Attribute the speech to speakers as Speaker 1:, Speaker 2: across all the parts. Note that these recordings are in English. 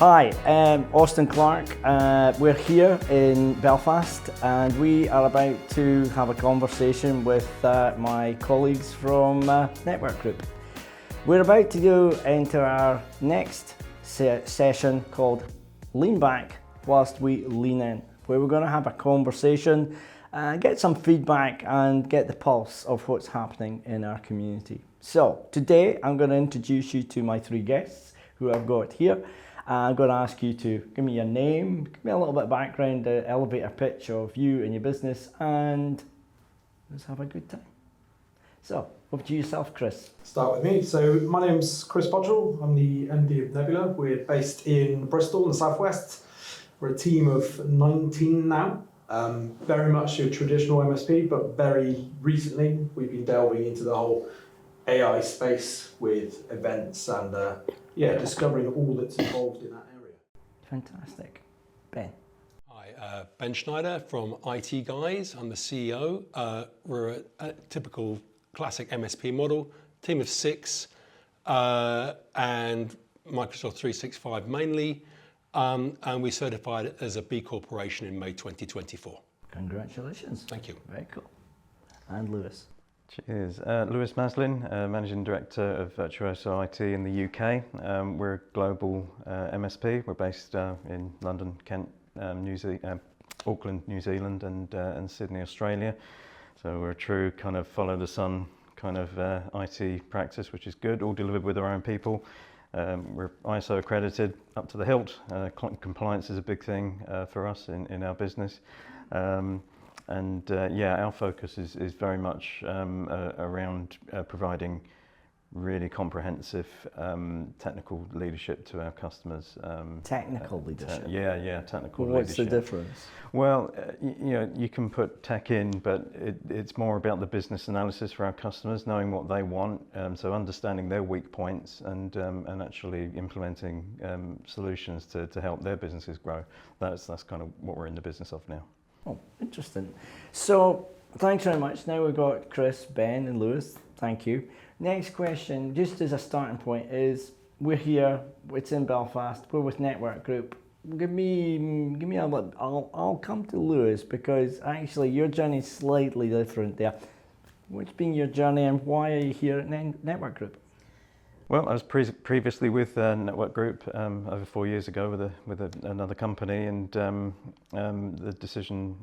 Speaker 1: Hi, Austen Clark. We're here in Belfast and we are about to have a conversation with my colleagues from Network Group. We're about to go into our next session called Lean Back Whilst We Lean In, where we're going to have a conversation, get some feedback and get the pulse of what's happening in our community. So today I'm going to introduce you to my three guests who I've got here. I'm going to ask you to give me your name, give me a little bit of background, elevator pitch of you and your business, and let's have a good time. So, over to yourself, Chris.
Speaker 2: Start with me. So my name's Chris Pottrell. I'm the MD of Nebula. We're based in Bristol in the southwest. We're a team of 19 now. Very much a traditional MSP, but very recently we've been delving into the whole AI space with events and discovering all that's involved in that area.
Speaker 1: Fantastic. Ben.
Speaker 3: Hi, Ben Schneider from ITGUYS. I'm the CEO. We're a typical classic MSP model, team of 6, and Microsoft 365 mainly, and we certified as a B Corporation in May 2024.
Speaker 1: Congratulations.
Speaker 3: Thank you.
Speaker 1: Very cool. And Lewis.
Speaker 4: Cheers. Lewis Maslin, Managing Director of Virtuoso IT in the UK. We're a global MSP. We're based in London, Kent, Auckland, New Zealand and Sydney, Australia. So we're a true kind of follow the sun kind of IT practice, which is good, all delivered with our own people. We're ISO accredited up to the hilt. Compliance is a big thing for us in our business. Our focus is very much around providing really comprehensive technical leadership to our customers.
Speaker 1: Technical leadership?
Speaker 4: Technical leadership.
Speaker 1: What's the difference?
Speaker 4: Well, you can put tech in, but it's more about the business analysis for our customers, knowing what they want, so understanding their weak points and actually implementing solutions to help their businesses grow. That's kind of what we're in the business of now.
Speaker 1: Oh, interesting. So, thanks very much. Now we've got Chris, Ben and Lewis. Thank you. Next question, just as a starting point, is we're here, it's in Belfast, we're with Network Group. Give me a little, I'll come to Lewis because actually your journey is slightly different there. What's been your journey and why are you here at Network Group?
Speaker 4: Well, I was previously with Network Group over 4 years ago with another company, and the decision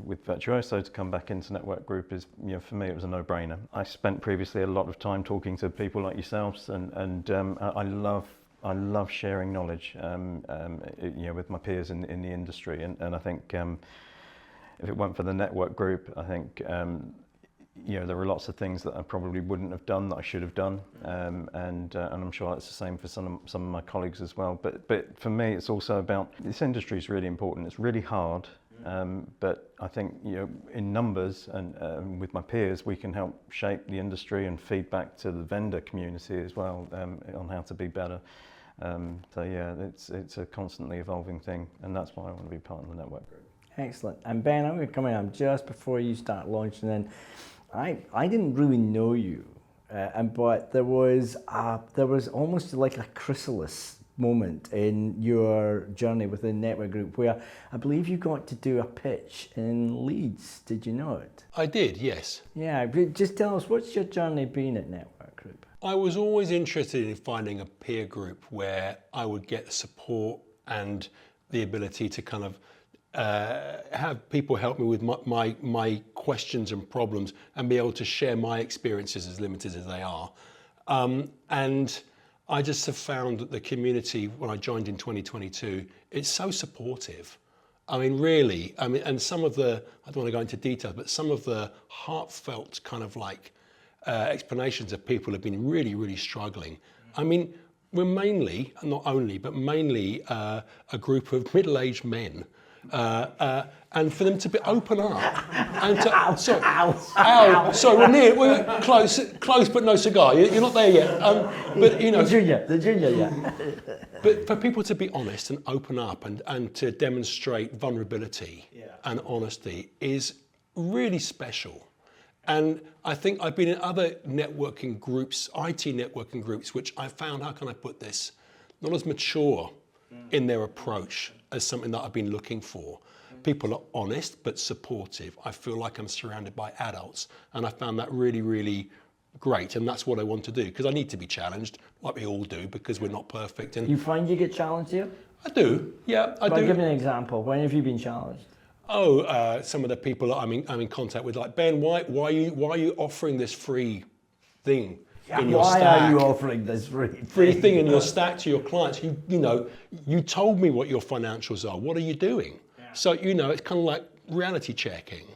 Speaker 4: with Virtuoso to come back into Network Group is, for me, it was a no-brainer. I spent previously a lot of time talking to people like yourselves, and I love sharing knowledge, with my peers in the industry, and I think if it weren't for the Network Group, I think. There were lots of things that I probably wouldn't have done that I should have done, and I'm sure that's the same for some of my colleagues as well. But for me, it's also about this industry is really important. It's really hard, but I think in numbers and with my peers, we can help shape the industry and feed back to the vendor community as well on how to be better. It's a constantly evolving thing, and that's why I want to be part of the Network Group.
Speaker 1: Excellent. And Ben, I'm going to come in just before you start launching in. I didn't really know you, but there was almost like a chrysalis moment in your journey within Network Group where I believe you got to do a pitch in Leeds. Did you know it?
Speaker 3: I did, yes.
Speaker 1: Yeah, just tell us, what's your journey been at Network Group?
Speaker 3: I was always interested in finding a peer group where I would get support and the ability to kind of have people help me with my questions and problems and be able to share my experiences as limited as they are. And I just have found that the community, when I joined in 2022, it's so supportive. I mean, really, and some of the, I don't want to go into details, but some of the heartfelt kind of like explanations of people have been really, really struggling. I mean, we're mainly, not only, but mainly a group of middle-aged men. And for them to be open up and to sorry, we're close but no cigar. You're not there yet. But
Speaker 1: the junior, yeah.
Speaker 3: But for people to be honest and open up and to demonstrate vulnerability and honesty is really special. And I think I've been in other networking groups, IT networking groups, which I found, how can I put this, not as mature in their approach as something that I've been looking for. People are honest but supportive. I feel like I'm surrounded by adults, and I found that really, really great, and that's what I want to do, because I need to be challenged, like we all do, because we're not perfect. And
Speaker 1: You find you get challenged here?
Speaker 3: I do, yeah, I do.
Speaker 1: Give me an example. When have you been challenged?
Speaker 3: Some of the people that I'm in contact with, like, Ben, why are you offering this free thing in your stack?
Speaker 1: Why are you offering this
Speaker 3: free thing in your stack to your clients? You told me what your financials are. What are you doing? Yeah. So it's kind of like reality checking.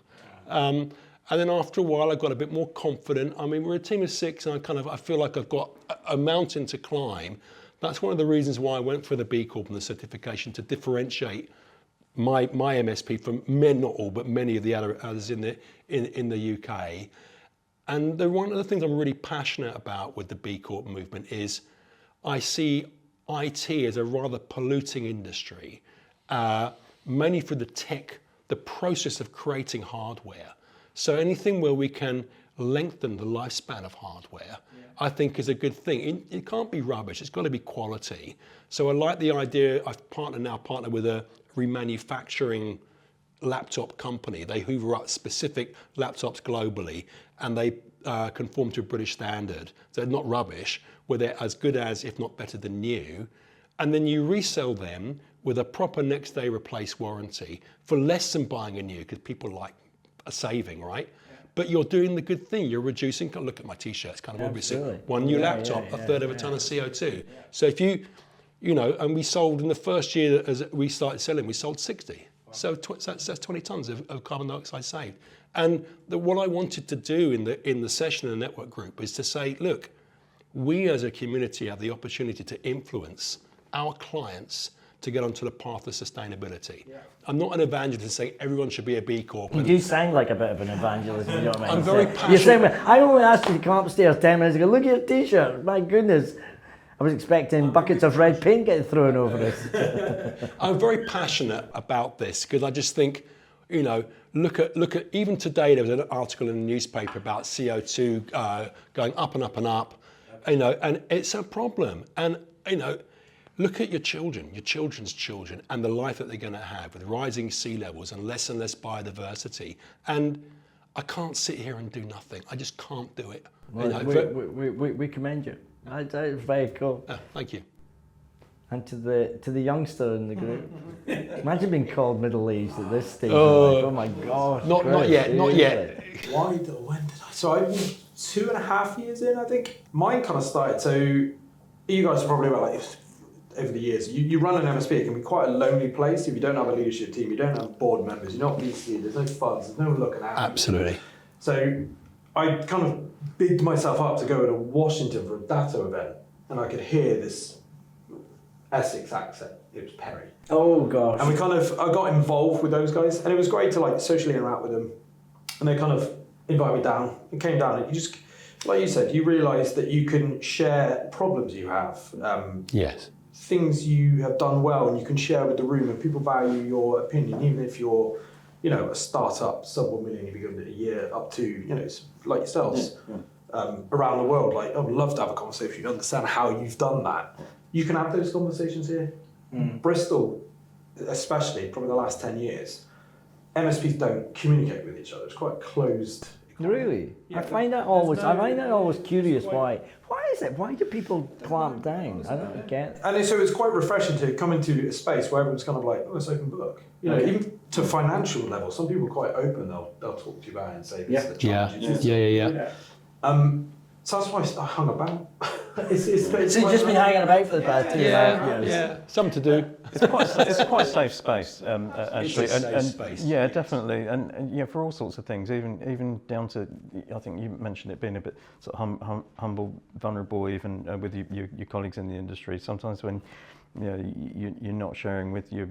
Speaker 3: And then after a while, I got a bit more confident. I mean, we're a team of 6, and I feel like I've got a mountain to climb. That's one of the reasons why I went for the B Corp and the certification, to differentiate my MSP from not all, but many of the others in the UK. And one of the things I'm really passionate about with the B Corp movement is I see IT as a rather polluting industry, mainly for the process of creating hardware. So anything where we can lengthen the lifespan of hardware, I think is a good thing. It can't be rubbish, it's got to be quality. So I like the idea. I've partnered with a remanufacturing laptop company. They hoover up specific laptops globally, and they conform to a British standard. So they're not rubbish, where they're as good as, if not better than new. And then you resell them with a proper next day replace warranty for less than buying a new, because people like a saving, right? Yeah. But you're doing the good thing. You're reducing, look at my t-shirt, it's kind of obvious. One new laptop, a third of a ton of CO2. Yeah. So if and we sold in the first year as we started selling, we sold 60. Wow. So that's 20 tons of carbon dioxide saved. And what I wanted to do in the session in the network group is to say, look, we as a community have the opportunity to influence our clients to get onto the path of sustainability. Yeah. I'm not an evangelist saying everyone should be a B Corp.
Speaker 1: You do sound like a bit of an evangelist, you know what I mean?
Speaker 3: I'm very passionate.
Speaker 1: I only asked you to come upstairs 10 minutes ago, look at your t-shirt, my goodness. I was expecting buckets of red paint getting thrown over this.
Speaker 3: I'm very passionate about this, because I just think, look at even today there was an article in the newspaper about CO2 going up and up and up, and it's a problem. And look at your children's children, and the life that they're going to have with rising sea levels and less biodiversity. And I can't sit here and do nothing. I just can't do it.
Speaker 1: Well, we commend you. That's very cool.
Speaker 3: Thank you.
Speaker 1: And to the youngster in the group, imagine being called middle-aged at this stage. Oh my gosh.
Speaker 3: Not yet. When did
Speaker 2: I? So I'm 2.5 years in, I think. Mine kind of started. So you guys are probably about like, over the years, you run an MSP, it can be quite a lonely place if you don't have a leadership team, you don't have board members, you're not VC, there's no funds, there's no one looking at you.
Speaker 3: Absolutely.
Speaker 2: So I kind of bigged myself up to go to Washington for a data event, and I could hear this Essex accent. It was Perry.
Speaker 1: Oh gosh.
Speaker 2: And I got involved with those guys, and it was great to like socially interact with them. And they kind of invited me down, and came down, and you just, like you said, you realise that you can share problems you have.
Speaker 3: Yes.
Speaker 2: Things you have done well, and you can share with the room, and people value your opinion, even if you're, a startup, sub 1 million, if you go a year, up to, like yourselves, around the world. Like, I would love to have a conversation, understand how you've done that. You can have those conversations here. Bristol, especially, probably the last 10 years, MSPs don't communicate with each other. It's quite closed.
Speaker 1: Really? Yeah, I find that always curious. Why is it? Why do people clamp down? I don't get it.
Speaker 2: And so it's quite refreshing to come into a space where everyone's kind of like, it's open book. Even to financial level, some people are quite open. They'll talk to you about it and say, this is the challenge.
Speaker 3: Yeah.
Speaker 2: So that's why I hung about.
Speaker 1: So you've just been hanging about for the past 2.5 years?
Speaker 3: Yeah, something to do.
Speaker 4: It's quite a safe space, actually.
Speaker 3: It's a safe space.
Speaker 4: Yeah, definitely. And for all sorts of things, even down to, I think you mentioned it being a bit sort of humble, vulnerable, even with your colleagues in the industry. Sometimes when you're not sharing with you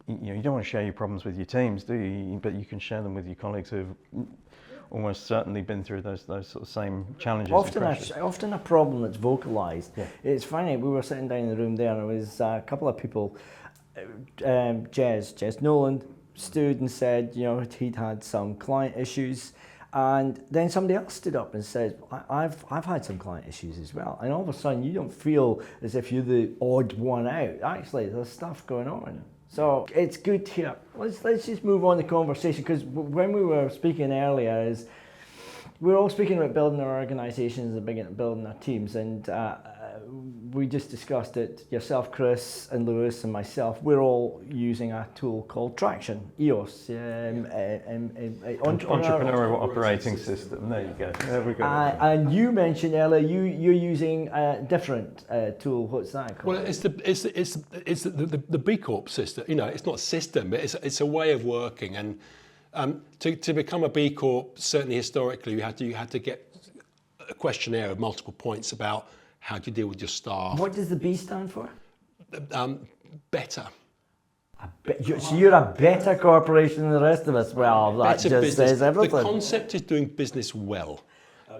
Speaker 4: don't want to share your problems with your teams, do you? But you can share them with your colleagues who've almost certainly been through those sort of same challenges.
Speaker 1: Often a problem that's vocalised. Yeah. It's funny, we were sitting down in the room there, and there was a couple of people, Jez Nolan stood and said, he'd had some client issues, And then somebody else stood up and said, I've had some client issues as well. And all of a sudden you don't feel as if you're the odd one out. Actually, there's stuff going on. So it's good to hear. Let's just move on the conversation, because when we were speaking earlier, is we're all speaking about building our organisations and building our teams, and we just discussed it. Yourself, Chris, and Lewis, and myself, we're all using a tool called Traction, EOS,
Speaker 4: Entrepreneurial Operating System. There you go. There we go.
Speaker 1: And you mentioned earlier you're using a different tool. What's that called?
Speaker 3: Well, it's the B Corp system. You know, it's not a system, but it's a way of working. And to become a B Corp, certainly historically, you had to get a questionnaire of multiple points about how do you deal with your staff.
Speaker 1: What does the B stand for?
Speaker 3: Better.
Speaker 1: So you're a better corporation than the rest of us. Well, that
Speaker 3: Better
Speaker 1: just
Speaker 3: business.
Speaker 1: says everything.
Speaker 3: The concept is doing business well,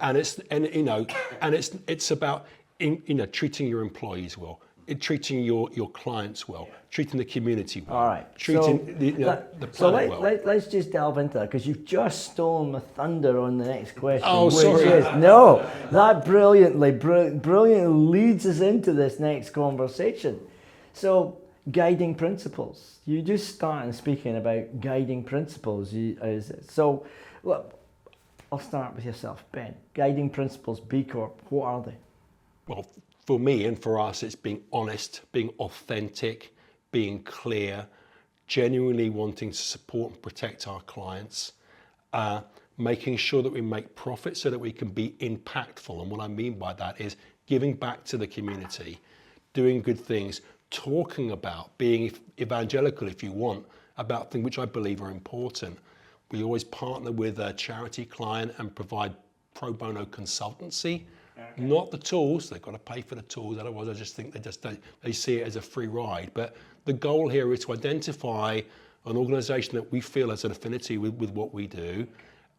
Speaker 3: and it's about treating your employees well, treating your clients well, treating the community well,
Speaker 1: all right.
Speaker 3: treating the planet well.
Speaker 1: Let's just delve into that, because you've just stolen my thunder on the next question.
Speaker 3: Oh,
Speaker 1: which
Speaker 3: sorry.
Speaker 1: That brilliantly leads us into this next conversation. So, guiding principles. You just started speaking about guiding principles. So, look, I'll start with yourself, Ben. Guiding principles, B Corp, what are they?
Speaker 3: Well, for me and for us, it's being honest, being authentic, being clear, genuinely wanting to support and protect our clients, making sure that we make profit so that we can be impactful. And what I mean by that is giving back to the community, doing good things, talking about, being evangelical if you want, about things which I believe are important. We always partner with a charity client and provide pro bono consultancy. Okay. Not the tools, they've got to pay for the tools, otherwise I just think they see it as a free ride. But the goal here is to identify an organisation that we feel has an affinity with what we do,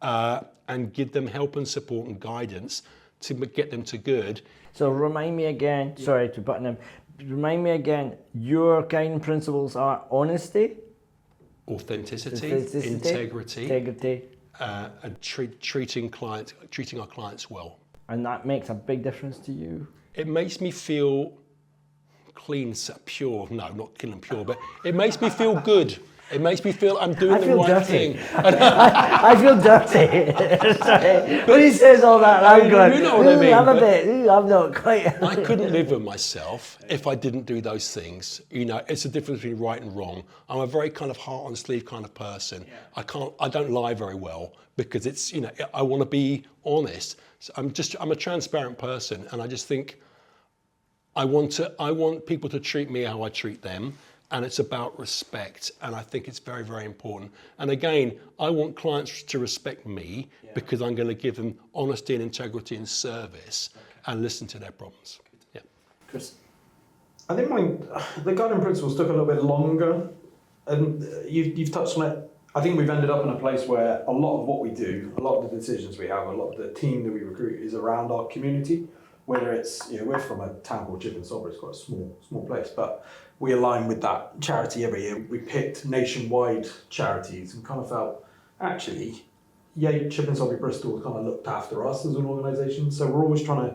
Speaker 3: and give them help and support and guidance to get them to good.
Speaker 1: So remind me again, sorry to button in, remind me again, your guiding principles are honesty,
Speaker 3: authenticity, integrity, and treating our clients well.
Speaker 1: And that makes a big difference to you?
Speaker 3: It makes me feel clean, pure. No, not clean and pure, but it makes me feel good. It makes me feel I'm doing the right thing.
Speaker 1: I feel dirty. Sorry. When he says all that, I'm going,
Speaker 3: you know what I mean,
Speaker 1: I'm not quite.
Speaker 3: I couldn't live with myself if I didn't do those things. You know, it's the difference between right and wrong. I'm a very kind of heart on sleeve kind of person. Yeah. I don't lie very well because it's, I want to be honest. So I'm a transparent person, and I just think I want people to treat me how I treat them. And it's about respect, and I think it's very, very important. And again, I want clients to respect me because I'm going to give them honesty and integrity and service and listen to their problems. Yeah,
Speaker 1: Chris?
Speaker 2: I think the guiding principles took a little bit longer, and you've touched on it. I think we've ended up in a place where a lot of what we do, a lot of the decisions we have, a lot of the team that we recruit is around our community. Whether it's, we're from a town called Chippensauber, it's quite a small place, but we align with that charity every year. We picked nationwide charities and kind of felt, actually, Chippensauber Bristol kind of looked after us as an organisation. So we're always trying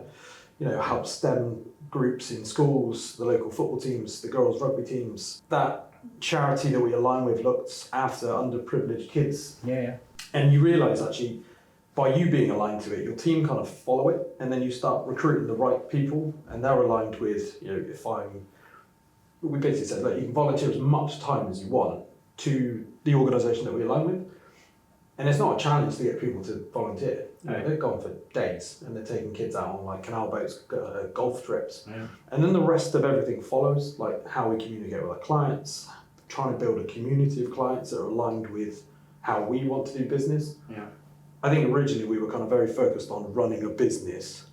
Speaker 2: to, help STEM groups in schools, the local football teams, the girls' rugby teams. That charity that we align with looks after underprivileged kids.
Speaker 1: Yeah.
Speaker 2: And you realise, actually, by you being aligned to it, your team kind of follow it, and then you start recruiting the right people, and they're aligned with, we basically said, look, you can volunteer as much time as you want to the organisation that we align with. And it's not a challenge to get people to volunteer. They're gone for days, and they're taking kids out on canal boats, golf trips. Yeah. And then the rest of everything follows, like how we communicate with our clients, trying to build a community of clients that are aligned with how we want to do business. Yeah. I think originally we were kind of very focused on running a business.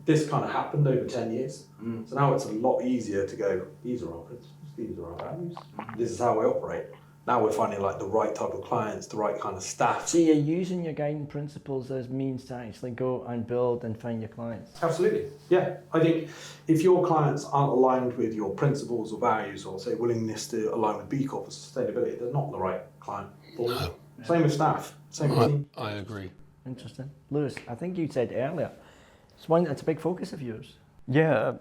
Speaker 2: This kind of happened over 10 years. So now it's a lot easier to go, these are our principles, these are our values, this is how we operate. Now we're finding the right type of clients, the right kind of staff.
Speaker 1: So you're using your guiding principles as means to actually go and build and find your clients?
Speaker 2: Absolutely, yeah. I think if your clients aren't aligned with your principles or values, or say willingness to align with B Corp or sustainability, they're not the right client for you. Same with staff, same with team.
Speaker 3: I agree.
Speaker 1: Interesting. Lewis, I think you said earlier, it's a big focus of yours.
Speaker 4: Yeah,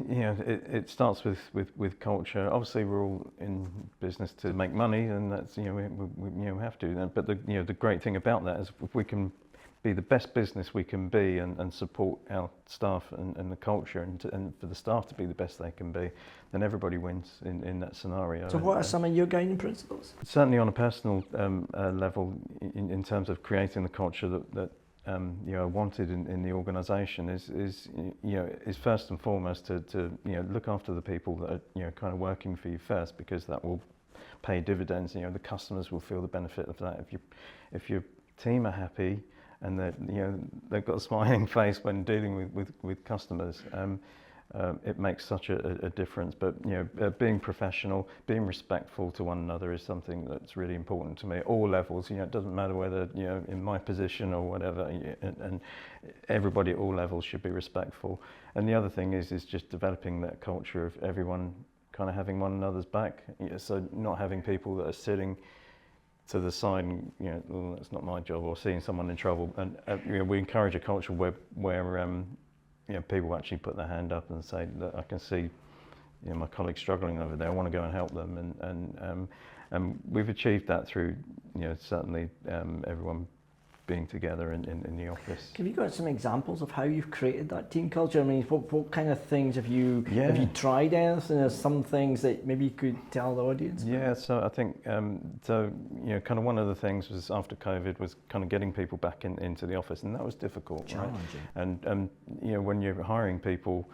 Speaker 4: it starts with culture. Obviously, we're all in business to make money, and that's we have to. But the great thing about that is if we can be the best business we can be and support our staff and the culture and for the staff to be the best they can be, then everybody wins in that scenario.
Speaker 1: So what are some of your guiding principles?
Speaker 4: Certainly on a personal level, in terms of creating the culture that wanted in the organisation is first and foremost to look after the people that are kind of working for you first, because that will pay dividends. The customers will feel the benefit of that. If your team are happy and that they've got a smiling face when dealing with customers, it makes such a difference. But being professional, being respectful to one another is something that's really important to me at all levels. It doesn't matter whether in my position or whatever, and everybody at all levels should be respectful. And the other thing is just developing that culture of everyone kind of having one another's back. So not having people that are sitting to the side and that's not my job, or seeing someone in trouble. And we encourage a culture where people actually put their hand up and say, "Look, I can see my colleague's struggling over there. I want to go and help them." And we've achieved that through certainly everyone being together in the office.
Speaker 1: Have you got some examples of how you've created that team culture? I mean, what kind of things have you tried anything? There's some things that maybe you could tell the audience about?
Speaker 4: Yeah, so I think kind of one of the things was after COVID was kind of getting people back into the office, and that was difficult.
Speaker 1: Challenging.
Speaker 4: Right? And when you're hiring people,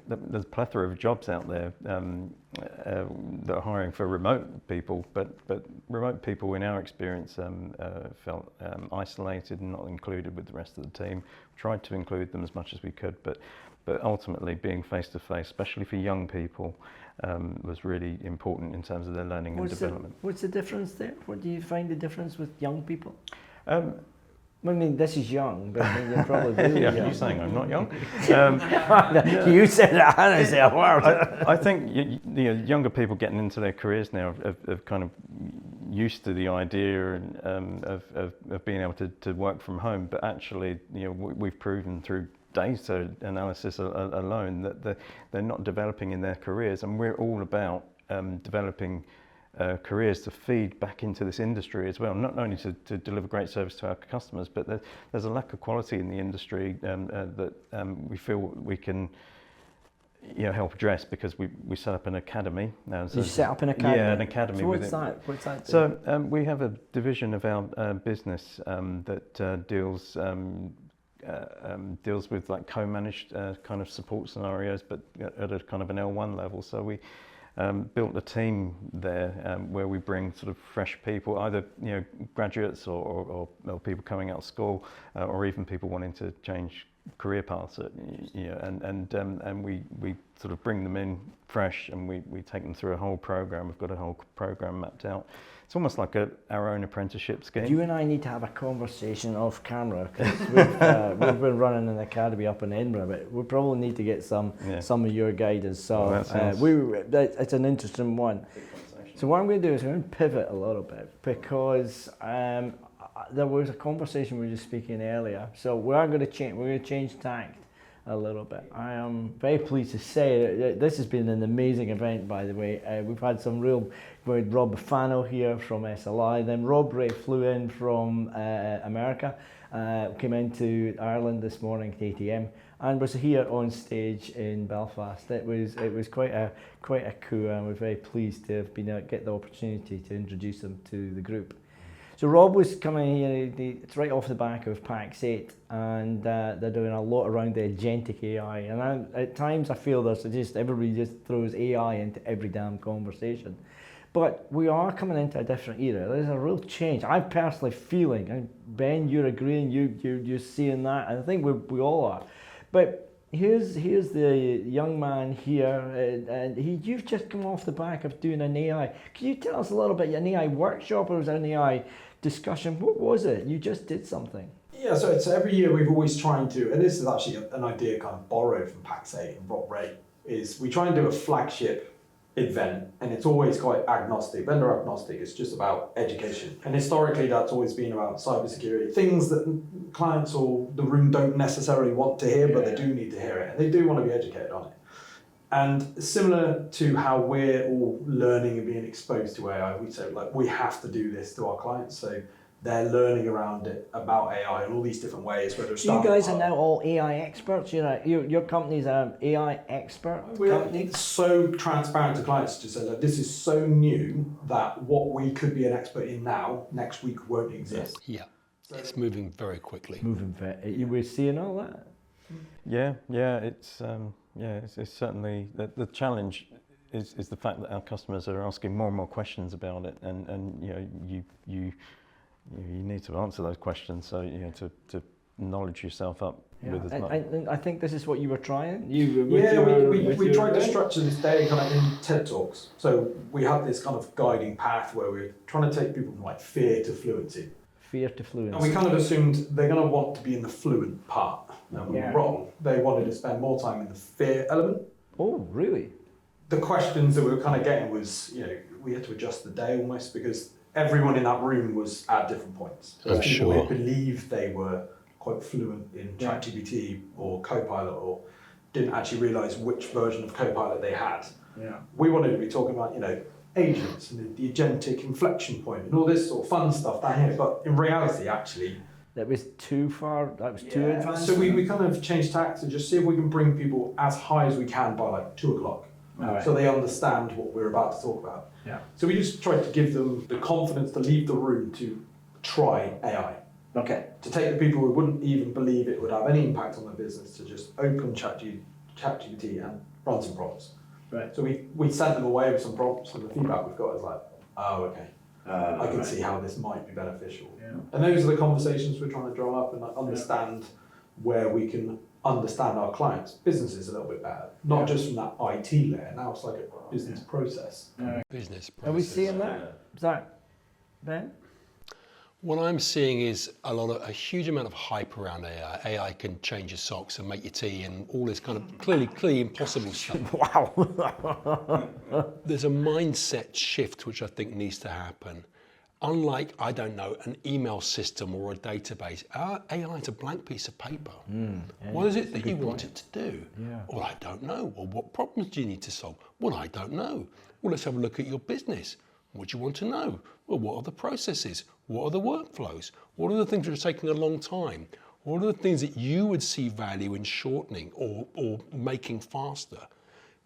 Speaker 4: there's a plethora of jobs out there that are hiring for remote people, but remote people in our experience felt isolated and not included with the rest of the team. We tried to include them as much as we could, but ultimately being face to face, especially for young people, was really important in terms of their learning and development.
Speaker 1: What's the difference there? What do you find the difference with young people? I mean, this is young, but you're probably really young.
Speaker 4: You're saying I'm not young.
Speaker 1: You said that, and I said, wow.
Speaker 4: I think younger people getting into their careers now have kind of used to the idea of being able to work from home, but actually, we've proven through data analysis alone that they're not developing in their careers, and we're all about developing careers to feed back into this industry as well, not only to deliver great service to our customers, but there's a lack of quality in the industry that we feel we can help address, because we set up an academy.
Speaker 1: You set up an academy?
Speaker 4: Yeah, an academy.
Speaker 1: So what's that?
Speaker 4: So we have a division of our business that deals with like co-managed kind of support scenarios, but at a kind of an L1 level. So we built a team there where we bring sort of fresh people, either graduates or people coming out of school, or even people wanting to change career paths. And we sort of bring them in fresh, and we take them through a whole program. We've got a whole program mapped out. It's almost like our own apprenticeship scheme.
Speaker 1: You and I need to have a conversation off camera, because we've been running an academy up in Edinburgh, but we probably need to get some of your guidance. So it's an interesting one. So what I'm going to do is I'm going to pivot a little bit, because there was a conversation we were just speaking earlier. So we're going to change tact a little bit. I am very pleased to say that this has been an amazing event, by the way. We've had we had Rob Bufano here from SLI, then Rob Ray flew in from America, came into Ireland this morning at 8 AM, and was here on stage in Belfast. It was quite a coup, and we're very pleased to have been able to get the opportunity to introduce them to the group. So Rob was coming here, it's right off the back of PAX 8, and they're doing a lot around the agentic AI, and at times I feel everybody just throws AI into every damn conversation. But we are coming into a different era. There's a real change. I'm personally feeling, and Ben, you're agreeing, you're seeing that, and I think we all are. But here's the young man here, and you've just come off the back of doing an AI. Can you tell us a little bit, an AI workshop, or was it an AI discussion? What was it? You just did something.
Speaker 2: Yeah, so it's every year we've always trying to, and this is actually an idea kind of borrowed from PAX 8 and Rob Ray, is we try and do a flagship event, and it's always quite agnostic, vendor agnostic. It's just about education, and historically that's always been about cybersecurity, things that clients or the room don't necessarily want to hear, but they do need to hear it, and they do want to be educated on it. And similar to how we're all learning and being exposed to AI, we say like we have to do this to our clients, so they're learning around it, about AI in all these different ways. Whether it's
Speaker 1: You guys are now all AI experts. Your company's an AI expert company.
Speaker 2: We're so transparent to clients to say that this is so new that what we could be an expert in now, next week won't exist.
Speaker 3: Yeah, it's moving very quickly.
Speaker 1: You were seeing all that?
Speaker 4: Yeah, it's certainly the challenge is the fact that our customers are asking more and more questions about it, and you need to answer those questions, so to knowledge yourself up with as much.
Speaker 1: I think this is what you were trying.
Speaker 2: We tried to structure this day kind of in TED Talks. So we had this kind of guiding path where we're trying to take people from like fear to fluency.
Speaker 1: Fear to fluency.
Speaker 2: And we kind of assumed they're going to want to be in the fluent part. No, we were wrong. They wanted to spend more time in the fear element.
Speaker 1: Oh, really?
Speaker 2: The questions that we were kind of getting was, we had to adjust the day almost because everyone in that room was at different points.
Speaker 3: Oh, sure.
Speaker 2: People believed they were quite fluent in ChatGPT or Copilot, or didn't actually realise which version of Copilot they had.
Speaker 1: Yeah.
Speaker 2: We wanted to be talking about, agents and the agentic inflection point and all this sort of fun stuff down here. But in reality, actually,
Speaker 1: that was too far. That was too advanced.
Speaker 2: So we kind of changed tack to just see if we can bring people as high as we can by like 2:00.
Speaker 1: Right.
Speaker 2: So they understand what we're about to talk about.
Speaker 1: Yeah.
Speaker 2: So we just tried to give them the confidence to leave the room to try AI.
Speaker 1: Okay.
Speaker 2: To take the people who wouldn't even believe it would have any impact on their business to just open ChatGPT and run some prompts.
Speaker 1: Right.
Speaker 2: So we sent them away with some prompts, and the feedback we've got is like, oh, okay. I can see how this might be beneficial. Yeah. And those are the conversations we're trying to drum up and understand where we can understand our clients' businesses a little bit better. Not just from that IT layer, now it's like a business process.
Speaker 3: Business process.
Speaker 1: Are we seeing that? Is that Ben?
Speaker 3: What I'm seeing is a huge amount of hype around AI. AI can change your socks and make your tea and all this kind of clearly impossible stuff.
Speaker 1: Wow.
Speaker 3: There's a mindset shift which I think needs to happen. Unlike, I don't know, an email system or a database, our AI is a blank piece of paper. What is it that you want it to do? Yeah. Well, I don't know. Well, what problems do you need to solve? Well, I don't know. Well, let's have a look at your business. What do you want to know? Well, what are the processes? What are the workflows? What are the things that are taking a long time? What are the things that you would see value in shortening or making faster?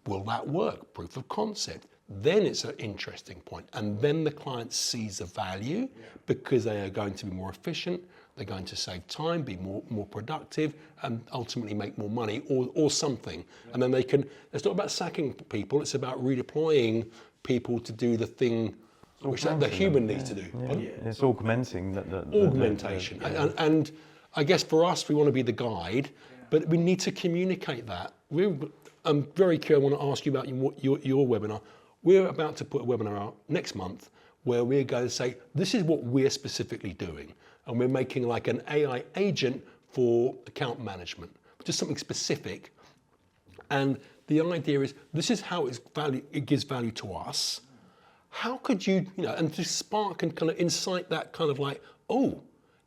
Speaker 3: Will that work? Proof of concept. Then it's an interesting point. And then the client sees the value because they are going to be more efficient, they're going to save time, be more productive, and ultimately make more money or something. And then it's not about sacking people, it's about redeploying people to do the thing which the human needs to do.
Speaker 4: Yeah. It's augmenting that.
Speaker 3: Augmentation. And I guess for us, we want to be the guide, but we need to communicate that. I'm very curious, I want to ask you about your webinar. We're about to put a webinar out next month where we're going to say, this is what we're specifically doing. And we're making like an AI agent for account management, just something specific. And the idea is, this is how it gives value to us. How could you, and to spark and kind of incite that kind of like, oh,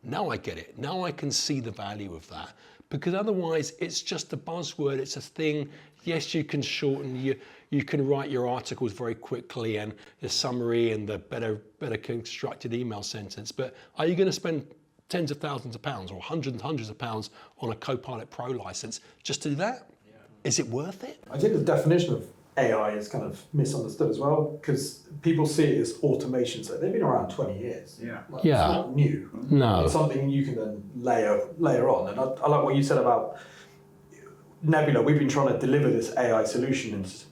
Speaker 3: now I get it. Now I can see the value of that. Because otherwise it's just a buzzword, it's a thing. Yes, you can shorten, you can write your articles very quickly and the summary and the better constructed email sentence, but are you going to spend tens of thousands of pounds or hundreds of pounds on a Copilot Pro license just to do that? Yeah. Is it worth it?
Speaker 2: I think the definition of AI is kind of misunderstood as well, because people see it as automation. So they've been around 20 years.
Speaker 3: Yeah.
Speaker 2: It's not new.
Speaker 3: No.
Speaker 2: It's something you can then layer on. And I like what you said about Nebula. We've been trying to deliver this AI solution and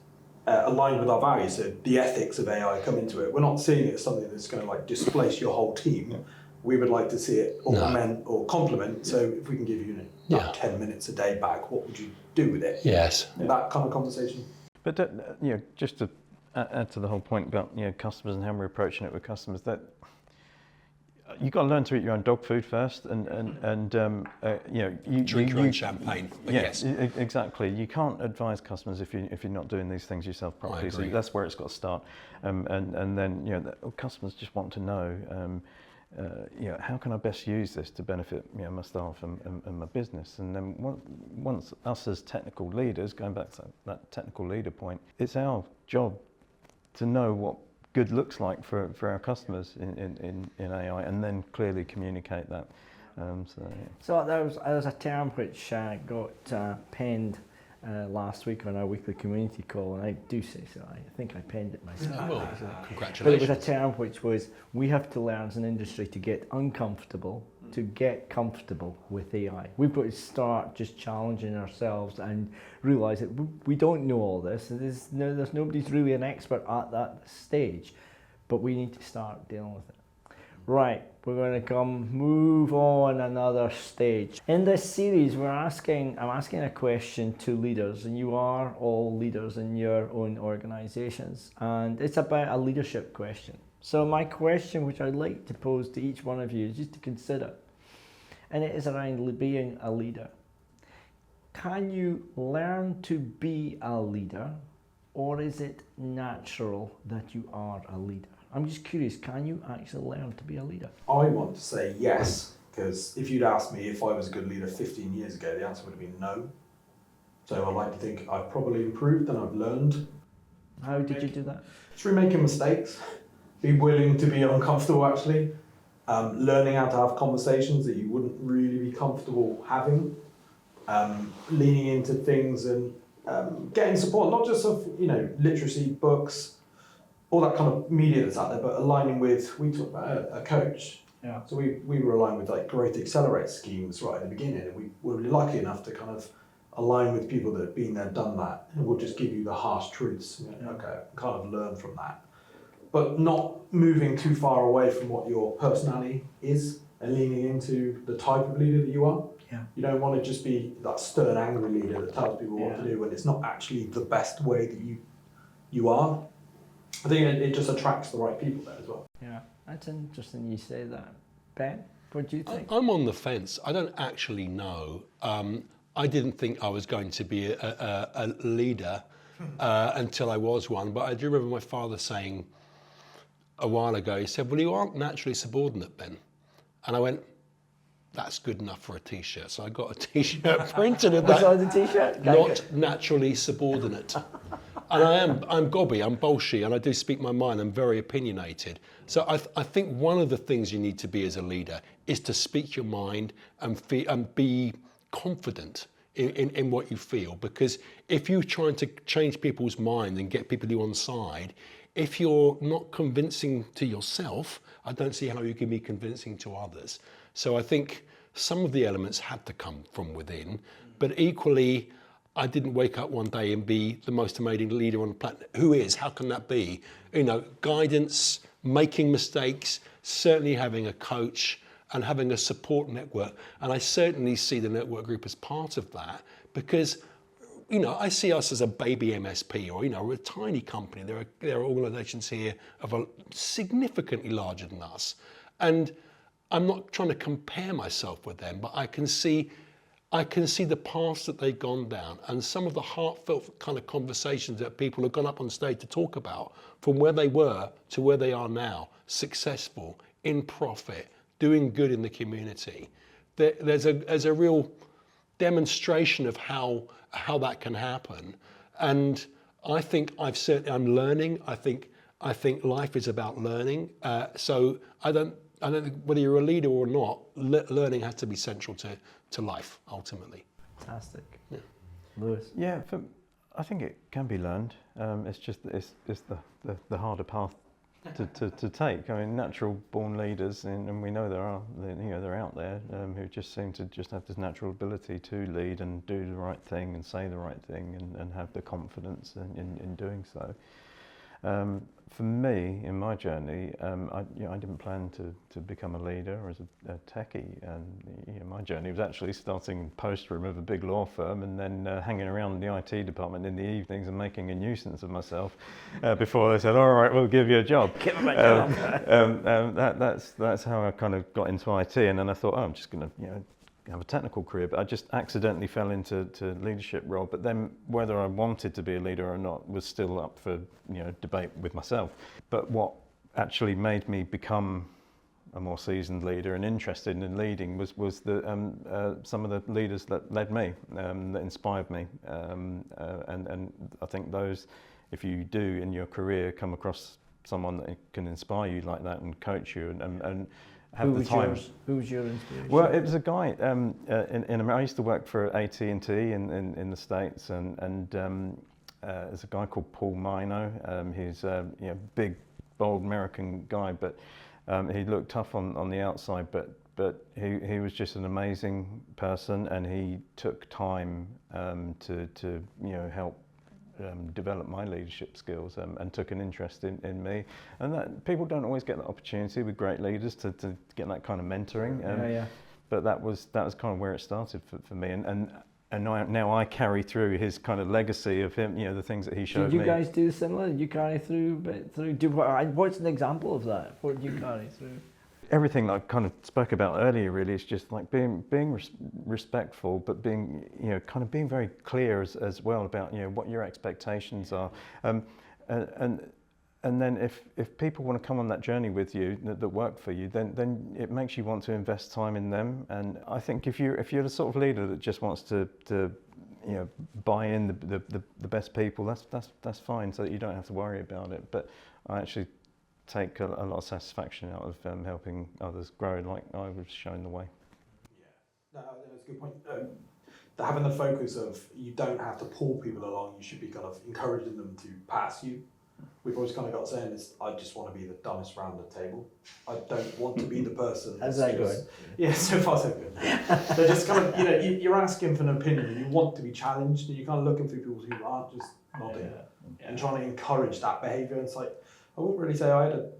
Speaker 2: aligned with our values. So the ethics of AI come into it. We're not seeing it as something that's going to like displace your whole team. We would like to see it augment or complement. So if we can give you 10 minutes a day back, what would you do with it?
Speaker 3: Yes.
Speaker 2: That kind of conversation.
Speaker 4: But just to add to the whole point about customers and how we're approaching it with customers, that You've got to learn to eat your own dog food first, and you know,
Speaker 3: Drink your own champagne. But yes,
Speaker 4: exactly. You can't advise customers if you're not doing these things yourself properly.
Speaker 3: I agree.
Speaker 4: So that's where it's got to start, and then you know, customers just want to know. You know, how can I best use this to benefit, you know, my staff and my business? And then once us as technical leaders, going back to that technical leader point, it's our job to know what good looks like for our customers in AI, and then clearly communicate that.
Speaker 1: So there was a term which got penned last week on our weekly community call, and I do say so. I think I penned it myself.
Speaker 3: Well,
Speaker 1: But
Speaker 3: congratulations.
Speaker 1: it was a term which was, we have to learn as an industry to get uncomfortable, to get comfortable with AI. We've got to start just challenging ourselves and realise that we don't know all this. There's nobody's really an expert at that stage, but we need to start dealing with it. Right, we're going to move on another stage. In this series, I'm asking a question to leaders, and you are all leaders in your own organisations, and it's about a leadership question. So my question, which I'd like to pose to each one of you, is just to consider, and it is around being a leader. Can you learn to be a leader, or is it natural that you are a leader? I'm just curious, can you actually learn to be a leader?
Speaker 2: I want to say yes, because if you'd asked me if I was a good leader 15 years ago, the answer would have been no. So I like to think I've probably improved and I've learned.
Speaker 1: How did you do that?
Speaker 2: Through making mistakes, be willing to be uncomfortable actually, learning how to have conversations that you wouldn't really be comfortable having, leaning into things and getting support, not just of, you know, literacy, books, all that kind of media that's out there, but aligning with, we talked about a coach.
Speaker 1: Yeah.
Speaker 2: So we were aligned with like Growth Accelerate schemes right at the beginning, and we were really lucky enough to kind of align with people that have been there, done that, and we'll just give you the harsh truths. You know, okay, kind of learn from that. But not moving too far away from what your personality is and leaning into the type of leader that you are.
Speaker 1: Yeah.
Speaker 2: You don't want to just be that stern, angry leader that tells people what to do when it's not actually the best way that you are. I think it just attracts the right people there as well.
Speaker 1: Yeah, that's interesting you say that. Ben, what do you think?
Speaker 3: I'm on the fence. I don't actually know. I didn't think I was going to be a leader until I was one, but I do remember my father saying a while ago, he said, well, you aren't naturally subordinate, Ben. And I went, that's good enough for a t-shirt. So I got a t-shirt printed in
Speaker 1: What's
Speaker 3: that.
Speaker 1: on the t-shirt?
Speaker 3: Not naturally subordinate. And I'm gobby, I'm bolshy, and I do speak my mind. I'm very opinionated. So I think one of the things you need to be as a leader is to speak your mind and be confident in what you feel. Because if you're trying to change people's mind and get people to one side, if you're not convincing to yourself, I don't see how you can be convincing to others. So I think some of the elements had to come from within, but equally, I didn't wake up one day and be the most amazing leader on the planet. Who is? How can that be? You know, guidance, making mistakes, certainly having a coach and having a support network. And I certainly see the network group as part of that because, you know, I see us as a baby MSP or, you know, we're a tiny company. There are organizations here of a significantly larger than us. And I'm not trying to compare myself with them, but I can see the paths that they've gone down and some of the heartfelt kind of conversations that people have gone up on stage to talk about from where they were to where they are now, successful, in profit, doing good in the community. There's a real demonstration of how that can happen. And I think I'm learning. I think life is about learning. So I don't think whether you're a leader or not, learning has to be central to life ultimately.
Speaker 1: Fantastic.
Speaker 3: Yeah.
Speaker 1: Lewis?
Speaker 4: Yeah, I think it can be learned. It's just that it's the harder path to take. I mean, natural born leaders, and we know they're out there who just seem to just have this natural ability to lead and do the right thing and say the right thing and have the confidence in doing so. For me, in my journey, I didn't plan to become a leader or as a techie. My journey was actually starting in the post room of a big law firm and then hanging around in the IT department in the evenings and making a nuisance of myself before they said, "All right, we'll give you a job."
Speaker 1: Give him a job.
Speaker 4: That's how I kind of got into IT, and then I thought, oh, I'm just going to have a technical career, but I just accidentally fell into leadership role. But then whether I wanted to be a leader or not was still up for debate with myself. But what actually made me become a more seasoned leader and interested in leading was some of the leaders that led me, that inspired me, and I think those, if you do in your career come across someone that can inspire you like that and coach you and have the time.
Speaker 1: Who was your inspiration?
Speaker 4: Well, it was a guy in America. I used to work for AT&T in the States, and there's a guy called Paul Mino. He's a big, bold American guy, but he looked tough on the outside, but he was just an amazing person, and he took time to help develop my leadership skills and took an interest in me, and that people don't always get that opportunity with great leaders to get that kind of mentoring. But that was kind of where it started for me, and now I carry through his kind of legacy of him, the things that he showed me.
Speaker 1: Did you guys do similar? Did you carry through? What's an example of that? What did you carry through?
Speaker 4: Everything that I kind of spoke about earlier really is just like being respectful, but being kind of being very clear as well about what your expectations are, and then if people want to come on that journey with you that work for you, then it makes you want to invest time in them. And I think if you're the sort of leader that just wants to buy in the best people, that's fine, so that you don't have to worry about it. But I actually take a lot of satisfaction out of helping others grow, like I was shown the way.
Speaker 2: Yeah, that's a good point. Having the focus of you don't have to pull people along, you should be kind of encouraging them to pass you. We've always kind of got saying this, I just want to be the dumbest round the table. I don't want to be the person
Speaker 1: How's that going?
Speaker 2: Yeah, so far so good. They're just kind of, you're asking for an opinion, you want to be challenged, and you're kind of looking through people who aren't just nodding and trying to encourage that behaviour. It's like, I wouldn't really say I had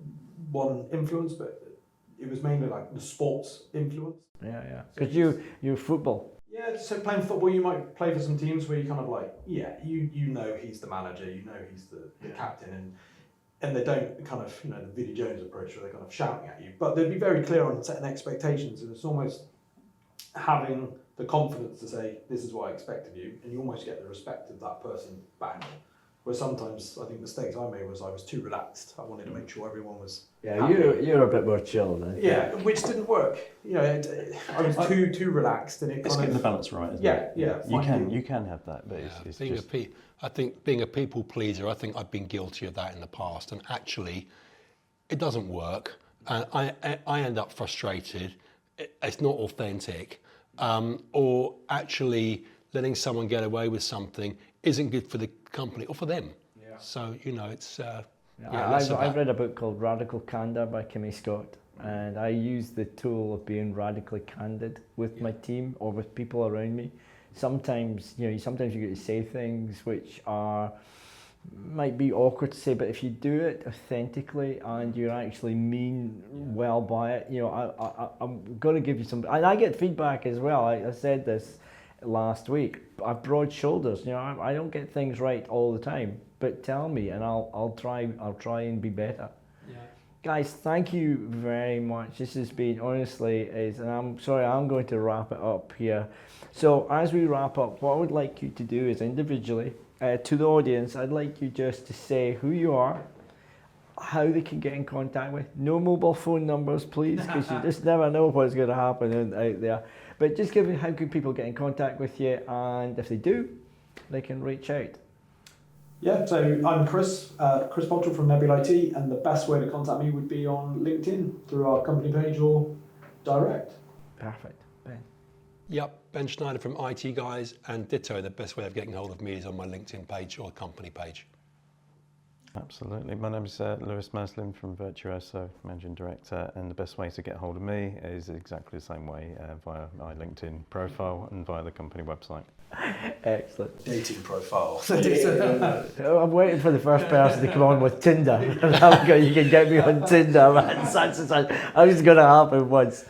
Speaker 2: one influence, but it was mainly like the sports influence.
Speaker 1: Yeah. Because you football.
Speaker 2: Yeah, so playing football, you might play for some teams where you kind of like, you know he's the manager, you know he's the captain, and they don't kind of, the Vinnie Jones approach where they're kind of shouting at you, but they'd be very clear on setting expectations, and it's almost having the confidence to say, this is what I expect of you, and you almost get the respect of that person back. Where sometimes I think mistakes I made was I was too relaxed. I wanted to make sure everyone was happy.
Speaker 1: You're a bit more chill then.
Speaker 2: Yeah, which didn't work. I was too relaxed, and
Speaker 4: It's getting the balance right, isn't it?
Speaker 2: Yeah.
Speaker 4: You can have that, but it's
Speaker 3: I think being a people pleaser, I think I've been guilty of that in the past, and actually, it doesn't work, and I end up frustrated. It's not authentic, or actually letting someone get away with something isn't good for the company or for them. Yeah. So it's.
Speaker 1: I've read a book called Radical Candor by Kimmy Scott, and I use the tool of being radically candid with my team or with people around me. Sometimes you get to say things which might be awkward to say, but if you do it authentically and you actually mean well by it, I'm going to give you some. And I get feedback as well. I said this last week. I have broad shoulders. I don't get things right all the time, but tell me, and I'll try and be better. Yeah. Guys, thank you very much. This has been and I'm sorry, I'm going to wrap it up here. So as we wrap up, what I would like you to do is individually to the audience, I'd like you just to say who you are, how they can get in contact with. No mobile phone numbers, please, because you just never know what's going to happen out there. But just give me how can people get in contact with you, and if they do, they can reach out.
Speaker 2: Yeah, so I'm Chris Pottrell from Nebula IT, and the best way to contact me would be on LinkedIn through our company page or direct.
Speaker 1: Perfect. Ben?
Speaker 3: Yep, Ben Schneider from ITGUYS, and ditto, the best way of getting hold of me is on my LinkedIn page or company page.
Speaker 4: Absolutely. My name is Lewis Maslin from Virtuoso, Managing Director, and the best way to get hold of me is exactly the same way, via my LinkedIn profile and via the company website.
Speaker 1: Excellent.
Speaker 2: Dating profile.
Speaker 1: I'm waiting for the first person to come on with Tinder. You can get me on Tinder, man. Such and such. I'm just going to happen once.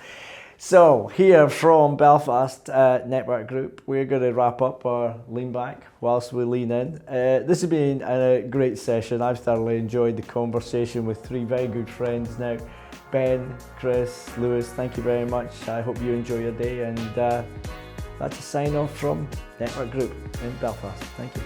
Speaker 1: So here from Belfast Network Group, we're going to wrap up our lean back whilst we lean in. This has been a great session. I've thoroughly enjoyed the conversation with three very good friends now. Ben, Chris, Lewis, thank you very much. I hope you enjoy your day, and that's a sign off from Network Group in Belfast. Thank you.